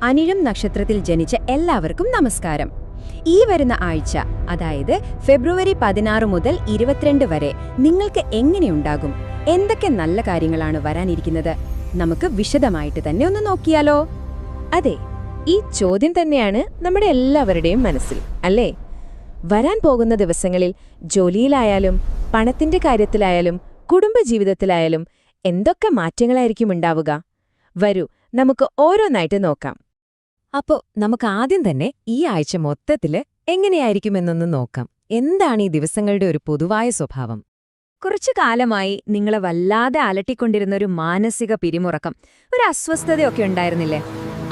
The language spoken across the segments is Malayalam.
അനിഴം നക്ഷത്രത്തിൽ ജനിച്ച എല്ലാവർക്കും നമസ്കാരം. ഈ വരുന്ന ആഴ്ച, അതായത് ഫെബ്രുവരി 16 മുതൽ 22 വരെ നിങ്ങൾക്ക് എങ്ങനെയുണ്ടാകും? എന്തൊക്കെ നല്ല കാര്യങ്ങളാണ് വരാനിരിക്കുന്നത്? നമുക്ക് വിശദമായിട്ട് തന്നെ ഒന്ന് നോക്കിയാലോ? അതെ, ഈ ചോദ്യം തന്നെയാണ് നമ്മുടെ എല്ലാവരുടെയും മനസ്സിൽ, അല്ലേ? വരാൻ പോകുന്ന ദിവസങ്ങളിൽ ജോലിയിലായാലും പണത്തിന്റെ കാര്യത്തിലായാലും കുടുംബജീവിതത്തിലായാലും എന്തൊക്കെ മാറ്റങ്ങളായിരിക്കും ഉണ്ടാവുക? വരൂ, നമുക്ക് ഓരോന്നായിട്ട് നോക്കാം. അപ്പോ നമുക്ക് ആദ്യം തന്നെ ഈ ആഴ്ച മൊത്തത്തില് എങ്ങനെയായിരിക്കുമെന്നൊന്ന് നോക്കാം. എന്താണ് ഈ ദിവസങ്ങളുടെ ഒരു പൊതുവായ സ്വഭാവം? കുറച്ചു കാലമായി നിങ്ങളെ വല്ലാതെ അലട്ടിക്കൊണ്ടിരുന്ന ഒരു മാനസിക പിരിമുറക്കം, ഒരു അസ്വസ്ഥതയൊക്കെ ഉണ്ടായിരുന്നില്ലേ?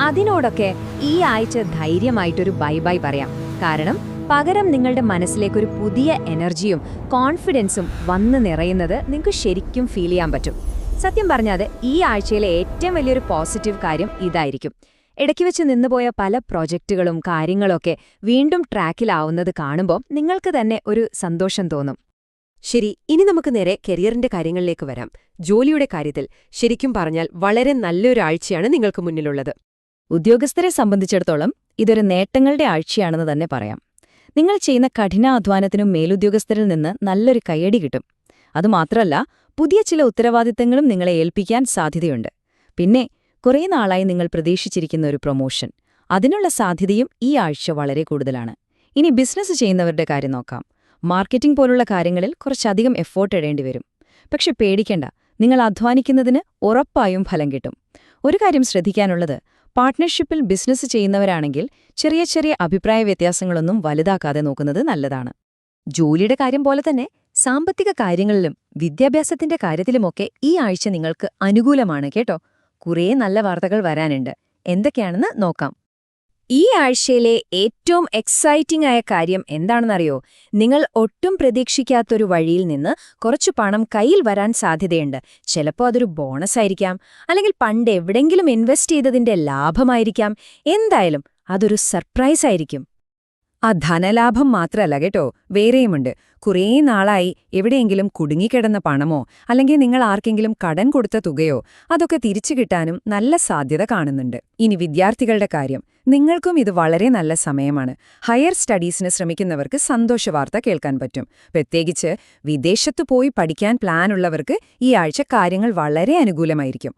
അതിനോടൊക്കെ ഈ ആഴ്ച ധൈര്യമായിട്ടൊരു ബൈ ബൈ പറയാം. കാരണം പകരം നിങ്ങളുടെ മനസ്സിലേക്കൊരു പുതിയ എനർജിയും കോൺഫിഡൻസും വന്ന് നിറയുന്നത് നിങ്ങൾക്ക് ശരിക്കും ഫീൽ ചെയ്യാൻ പറ്റും. സത്യം പറഞ്ഞാൽ ഈ ആഴ്ചയിലെ ഏറ്റവും വലിയൊരു പോസിറ്റീവ് കാര്യം ഇതായിരിക്കും. ഇടയ്ക്ക് വെച്ച് നിന്നുപോയ പല പ്രോജക്റ്റുകളും കാര്യങ്ങളൊക്കെ വീണ്ടും ട്രാക്കിലാവുന്നത് കാണുമ്പോൾ നിങ്ങൾക്ക് തന്നെ ഒരു സന്തോഷം തോന്നും. ശരി, ഇനി നമുക്ക് നേരെ കരിയറിന്റെ കാര്യങ്ങളിലേക്ക് വരാം. ജോലിയുടെ കാര്യത്തിൽ ശരിക്കും പറഞ്ഞാൽ വളരെ നല്ലൊരു ആഴ്ചയാണ് നിങ്ങൾക്ക് മുന്നിലുള്ളത്. ഉദ്യോഗസ്ഥരെ സംബന്ധിച്ചിടത്തോളം ഇതൊരു നേട്ടങ്ങളുടെ ആഴ്ചയാണെന്ന് തന്നെ പറയാം. നിങ്ങൾ ചെയ്യുന്ന കഠിനാധ്വാനത്തിനും മേലുദ്യോഗസ്ഥരിൽ നിന്ന് നല്ലൊരു കയ്യടി കിട്ടും. അതുമാത്രമല്ല, പുതിയ ചില ഉത്തരവാദിത്തങ്ങളും നിങ്ങളെ ഏൽപ്പിക്കാൻ സാധ്യതയുണ്ട്. പിന്നെ കുറേ നാളായി നിങ്ങൾ പ്രതീക്ഷിച്ചിരിക്കുന്ന ഒരു പ്രൊമോഷൻ, അതിനുള്ള സാധ്യതയും ഈ ആഴ്ച വളരെ കൂടുതലാണ്. ഇനി ബിസിനസ് ചെയ്യുന്നവരുടെ കാര്യം നോക്കാം. മാർക്കറ്റിംഗ് പോലുള്ള കാര്യങ്ങളിൽ കുറച്ചധികം എഫോർട്ട് ഇടേണ്ടി വരും. പക്ഷെ പേടിക്കേണ്ട, നിങ്ങൾ അധ്വാനിക്കുന്നതിന് ഉറപ്പായും ഫലം കിട്ടും. ഒരു കാര്യം ശ്രദ്ധിക്കാനുള്ളത്, പാർട്ട്ണർഷിപ്പിൽ ബിസിനസ് ചെയ്യുന്നവരാണെങ്കിൽ ചെറിയ ചെറിയ അഭിപ്രായ വ്യത്യാസങ്ങളൊന്നും വലുതാക്കാതെ നോക്കുന്നത് നല്ലതാണ്. ജോലിയുടെ കാര്യം പോലെ തന്നെ സാമ്പത്തിക കാര്യങ്ങളിലും വിദ്യാഭ്യാസത്തിന്റെ കാര്യത്തിലുമൊക്കെ ഈ ആഴ്ച നിങ്ങൾക്ക് അനുകൂലമാണ് കേട്ടോ. കുറേ നല്ല വാർത്തകൾ വരാനുണ്ട്. എന്തൊക്കെയാണെന്ന് നോക്കാം. ഈ ആഴ്ചയിലെ ഏറ്റവും എക്സൈറ്റിംഗ് ആയ കാര്യം എന്താണെന്നറിയോ? നിങ്ങൾ ഒട്ടും പ്രതീക്ഷിക്കാത്തൊരു വഴിയിൽ നിന്ന് കുറച്ചു പണം കയ്യിൽ വരാൻ സാധ്യതയുണ്ട്. ചിലപ്പോൾ അതൊരു ബോണസ് ആയിരിക്കാം, അല്ലെങ്കിൽ പണ്ട് എവിടെങ്കിലും ഇൻവെസ്റ്റ് ചെയ്തതിന്റെ ലാഭമായിരിക്കാം. എന്തായാലും അതൊരു സർപ്രൈസ് ആയിരിക്കും. ആ ധനലാഭം മാത്രമല്ല കേട്ടോ, വേറെയുമുണ്ട്. കുറേ നാളായി എവിടെയെങ്കിലും കുടുങ്ങിക്കിടന്ന പണമോ അല്ലെങ്കിൽ നിങ്ങൾ ആർക്കെങ്കിലും കടം കൊടുത്ത തുകയോ അതൊക്കെ തിരിച്ചു കിട്ടാനും നല്ല സാധ്യത കാണുന്നുണ്ട്. ഇനി വിദ്യാർത്ഥികളുടെ കാര്യം, നിങ്ങൾക്കും ഇത് വളരെ നല്ല സമയമാണ്. ഹയർ സ്റ്റഡീസിന് ശ്രമിക്കുന്നവർക്ക് സന്തോഷവാർത്ത കേൾക്കാൻ പറ്റും. പ്രത്യേകിച്ച് വിദേശത്തു പോയി പഠിക്കാൻ പ്ലാനുള്ളവർക്ക് ഈ ആഴ്ച കാര്യങ്ങൾ വളരെ അനുകൂലമായിരിക്കും.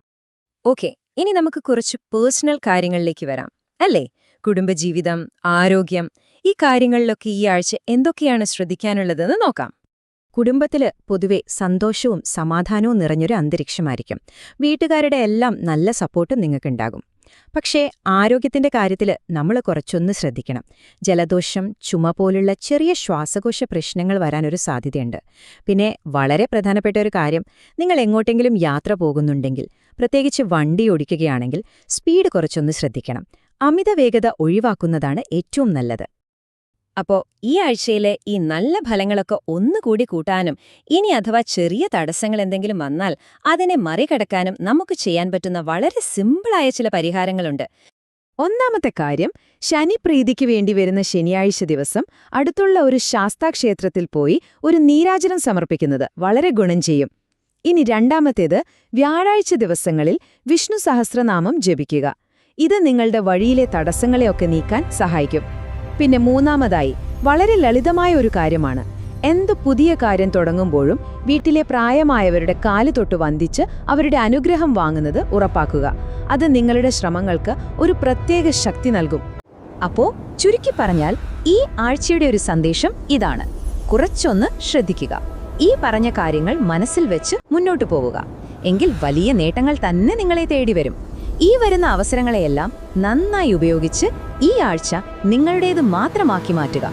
ഓക്കെ, ഇനി നമുക്ക് കുറച്ച് പേഴ്സണൽ കാര്യങ്ങളിലേക്ക് വരാം, അല്ലേ? കുടുംബജീവിതം, ആരോഗ്യം, ഈ കാര്യങ്ങളിലൊക്കെ ഈ ആഴ്ച എന്തൊക്കെയാണ് ശ്രദ്ധിക്കാനുള്ളതെന്ന് നോക്കാം. കുടുംബത്തില് പൊതുവെ സന്തോഷവും സമാധാനവും നിറഞ്ഞൊരു അന്തരീക്ഷമായിരിക്കും. വീട്ടുകാരുടെ എല്ലാം നല്ല സപ്പോർട്ടും നിങ്ങൾക്കുണ്ടാകും. പക്ഷേ ആരോഗ്യത്തിന്റെ കാര്യത്തിൽ നമ്മൾ കുറച്ചൊന്ന് ശ്രദ്ധിക്കണം. ജലദോഷം, ചുമ പോലുള്ള ചെറിയ ശ്വാസകോശ പ്രശ്നങ്ങൾ വരാനൊരു സാധ്യതയുണ്ട്. പിന്നെ വളരെ പ്രധാനപ്പെട്ട ഒരു കാര്യം, നിങ്ങൾ എങ്ങോട്ടെങ്കിലും യാത്ര പോകുന്നുണ്ടെങ്കിൽ, പ്രത്യേകിച്ച് വണ്ടി ഓടിക്കുകയാണെങ്കിൽ സ്പീഡ് കുറച്ചൊന്ന് ശ്രദ്ധിക്കണം. അമിത വേഗത ഒഴിവാക്കുന്നതാണ് ഏറ്റവും നല്ലത്. അപ്പോ ഈ ആഴ്ചയിലെ ഈ നല്ല ഫലങ്ങളൊക്കെ ഒന്നുകൂടി കൂട്ടാനും ഇനി അഥവാ ചെറിയ തടസ്സങ്ങൾ എന്തെങ്കിലും വന്നാൽ അതിനെ മറികടക്കാനും നമുക്ക് ചെയ്യാൻ പറ്റുന്ന വളരെ സിമ്പിളായ ചില പരിഹാരങ്ങളുണ്ട്. ഒന്നാമത്തെ കാര്യം, ശനിപ്രീതിക്ക് വേണ്ടി വരുന്ന ശനിയാഴ്ച ദിവസം അടുത്തുള്ള ഒരു ശാസ്താക്ഷേത്രത്തിൽ പോയി ഒരു നീരാജനം സമർപ്പിക്കുന്നത് വളരെ ഗുണം ചെയ്യും. ഇനി രണ്ടാമത്തേത്, വ്യാഴാഴ്ച ദിവസങ്ങളിൽ വിഷ്ണു സഹസ്രനാമം ജപിക്കുക. ഇത് നിങ്ങളുടെ വഴിയിലെ തടസ്സങ്ങളെയൊക്കെ നീക്കാൻ സഹായിക്കും. പിന്നെ മൂന്നാമതായി, വളരെ ലളിതമായ ഒരു കാര്യമാണ്. എന്തു പുതിയ കാര്യം തുടങ്ങുമ്പോഴും വീട്ടിലെ പ്രായമായവരുടെ കാല് തൊട്ട് വന്ദിച്ച് അവരുടെ അനുഗ്രഹം വാങ്ങുന്നത് ഉറപ്പാക്കുക. അത് നിങ്ങളുടെ ശ്രമങ്ങൾക്ക് ഒരു പ്രത്യേക ശക്തി നൽകും. അപ്പോ ചുരുക്കി പറഞ്ഞാൽ ഈ ആഴ്ചയുടെ ഒരു സന്ദേശം ഇതാണ്: കുറച്ചൊന്ന് ശ്രദ്ധിക്കുക, ഈ പറഞ്ഞ കാര്യങ്ങൾ മനസ്സിൽ വെച്ച് മുന്നോട്ടു പോവുക. എങ്കിൽ വലിയ നേട്ടങ്ങൾ തന്നെ നിങ്ങളെ തേടി വരും. ഈ വരുന്ന അവസരങ്ങളെയെല്ലാം നന്നായി ഉപയോഗിച്ച് ഈ ആഴ്ച നിങ്ങളുടേത് മാത്രമാക്കി മാറ്റുക.